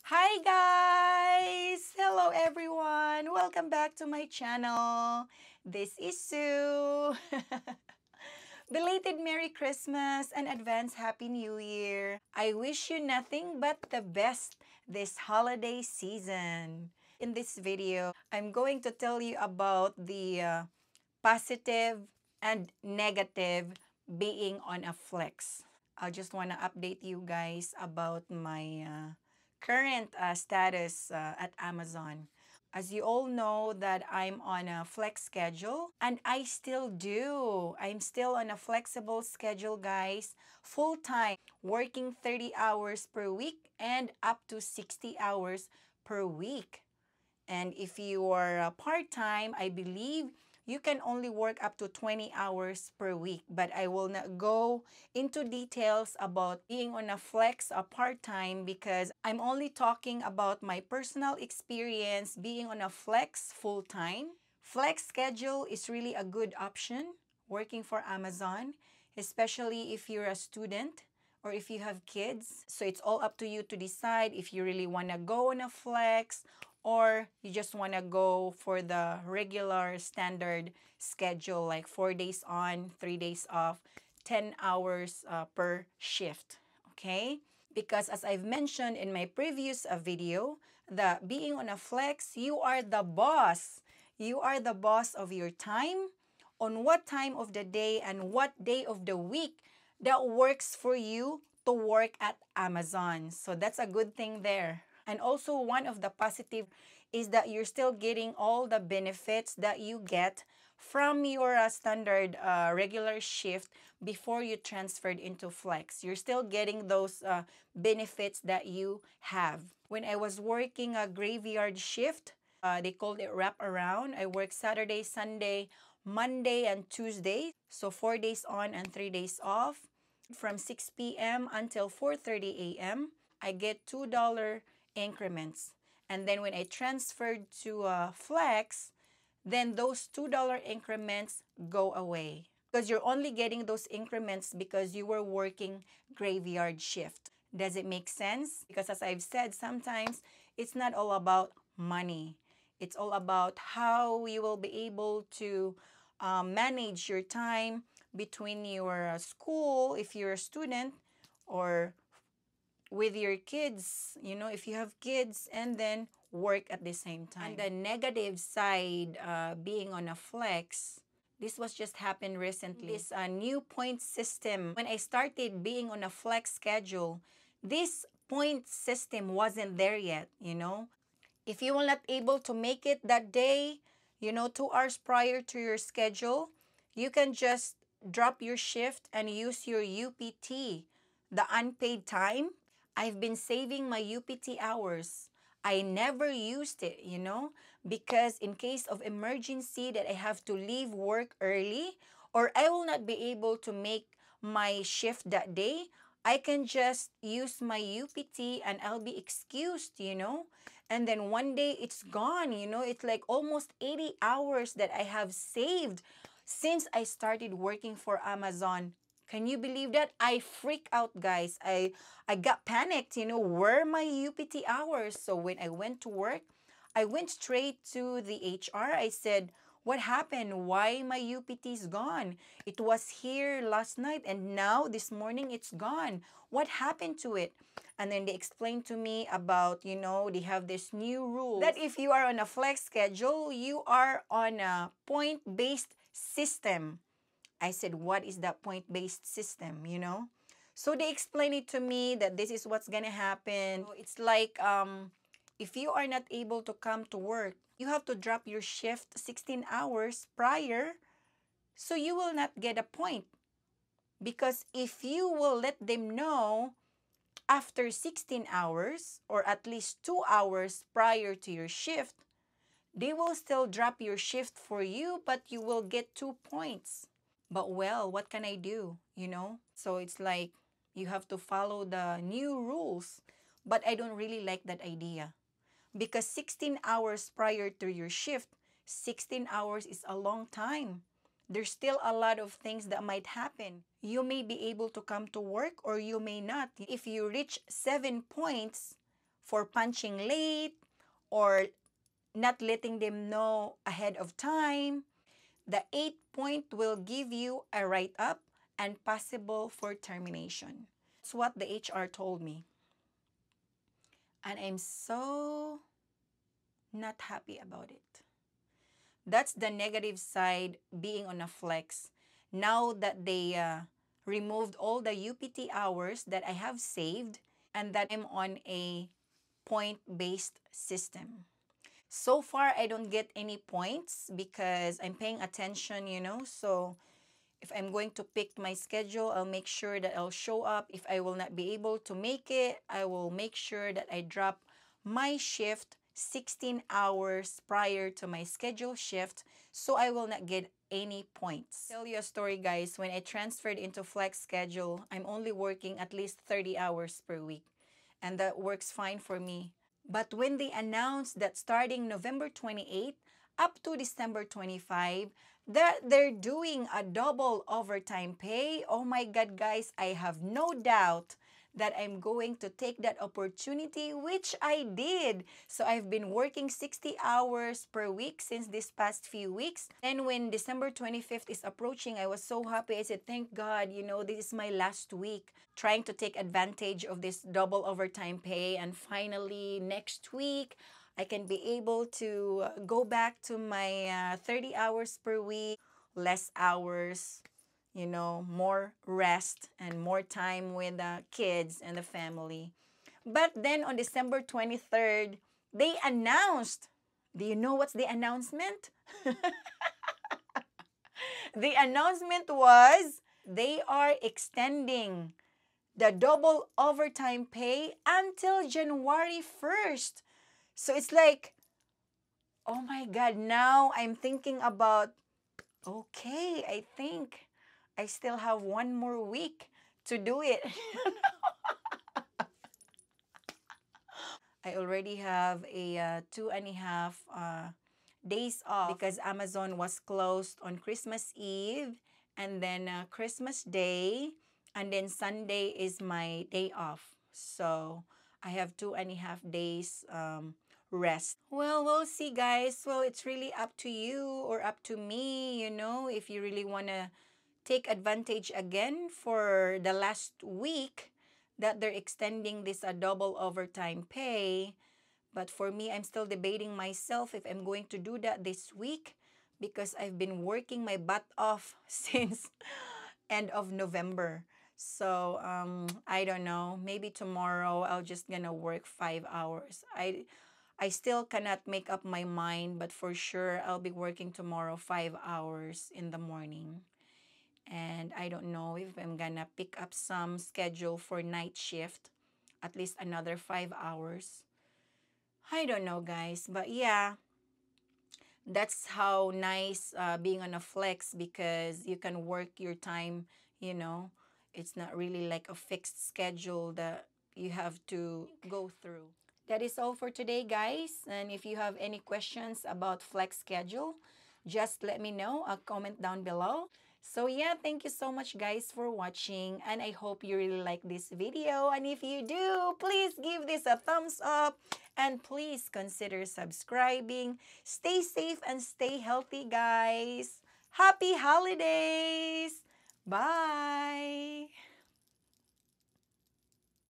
Hi guys! Hello everyone! Welcome back to my channel. This is Sue. Belated Merry Christmas and advance Happy New Year. I wish you nothing but the best this holiday season. In this video, I'm going to tell you about the positive and negative being on a flex. I just want to update you guys about my current status at Amazon. As you all know that I'm on a flex schedule and I still do. I'm still on a flexible schedule, guys. Full time, working 30 hours per week and up to 60 hours per week. And if you are part-time, I believe you can only work up to 20 hours per week. But I will not go into details about being on a flex a part-time because I'm only talking about my personal experience being on a flex full-time. Flex schedule is really a good option working for Amazon, especially if you're a student or if you have kids. So it's all up to you to decide if you really want to go on a flex or you just want to go for the regular standard schedule like 4 days on, 3 days off, 10 hours per shift. Okay? Because as I've mentioned in my previous video, that being on a flex, you are the boss. You are the boss of your time, on what time of the day and what day of the week that works for you to work at Amazon. So that's a good thing there. And also one of the positive is that you're still getting all the benefits that you get from your standard regular shift before you transferred into flex. You're still getting those benefits that you have. When I was working a graveyard shift, they called it wrap around. I work Saturday, Sunday, Monday, and Tuesday. So 4 days on and 3 days off. From 6 p.m. until 4:30 a.m., I get $2 increments. And then when I transferred to Flex, then those $2 increments go away. Because you're only getting those increments because you were working graveyard shift. Does it make sense? Because as I've said, sometimes it's not all about money. It's all about how you will be able to manage your time between your school, if you're a student, or with your kids, if you have kids, and then work at the same time. And the negative side, being on a flex, this was just happened recently. This new point system. When I started being on a flex schedule, this point system wasn't there yet. If you were not able to make it that day, 2 hours prior to your schedule, you can just drop your shift and use your UPT, the unpaid time. I've been saving my UPT hours. I never used it, because in case of emergency that I have to leave work early or I will not be able to make my shift that day, I can just use my UPT and I'll be excused. And then one day it's gone. It's like almost 80 hours that I have saved since I started working for Amazon. Can you believe that? I freak out, guys. I got panicked, where are my UPT hours? So when I went to work, I went straight to the HR. I said, what happened? Why my UPT is gone? It was here last night and now this morning it's gone. What happened to it? And then they explained to me about, they have this new rule that if you are on a flex schedule, you are on a point-based system. I said, what is that point-based system? So they explained it to me that this is what's gonna happen. So it's like if you are not able to come to work, you have to drop your shift 16 hours prior so you will not get a point. Because if you will let them know after 16 hours or at least 2 hours prior to your shift, they will still drop your shift for you, but you will get 2 points. But well, what can I do? So it's like you have to follow the new rules. But I don't really like that idea. Because 16 hours prior to your shift, 16 hours is a long time. There's still a lot of things that might happen. You may be able to come to work or you may not. If you reach 7 points for punching late or not letting them know ahead of time. The 8 point will give you a write-up and possible for termination. That's what the HR told me. And I'm so not happy about it. That's the negative side being on a flex. Now that they removed all the UPT hours that I have saved and that I'm on a point-based system. So far, I don't get any points because I'm paying attention, so if I'm going to pick my schedule, I'll make sure that I'll show up. If I will not be able to make it, I will make sure that I drop my shift 16 hours prior to my scheduled shift so I will not get any points. I'll tell you a story, guys. When I transferred into flex schedule, I'm only working at least 30 hours per week, and that works fine for me. But when they announced that starting November 28 up to December 25, that they're doing a double overtime pay, oh my God, guys, I have no doubt that I'm going to take that opportunity, which I did. So I've been working 60 hours per week since this past few weeks. And when December 25th is approaching, I was so happy. I said, thank God, this is my last week trying to take advantage of this double overtime pay. And finally, next week, I can be able to go back to my 30 hours per week, less hours, more rest and more time with the kids and the family. But then on December 23rd, they announced, do you know what's the announcement? The announcement was they are extending the double overtime pay until January 1st. So it's like, oh my God, now I'm thinking about, okay, I think I still have one more week to do it. I already have a 2.5 days off because Amazon was closed on Christmas Eve and then Christmas Day, and then Sunday is my day off. So I have 2.5 days rest. Well, we'll see, guys. Well, it's really up to you or up to me, if you really want to take advantage again for the last week that they're extending this double overtime pay. But for me, I'm still debating myself if I'm going to do that this week because I've been working my butt off since end of November. So I don't know. Maybe tomorrow I'll just gonna work 5 hours. I still cannot make up my mind, but for sure I'll be working tomorrow 5 hours in the morning. And I don't know if I'm gonna pick up some schedule for night shift, at least another 5 hours. I don't know, guys, but yeah, that's how nice being on a flex because you can work your time, you know. It's not really like a fixed schedule that you have to go through. That is all for today, guys. And if you have any questions about flex schedule, just let me know. I'll comment down below. So yeah, thank you so much, guys, for watching. And I hope you really like this video. And if you do, please give this a thumbs up. And please consider subscribing. Stay safe and stay healthy, guys. Happy holidays! Bye!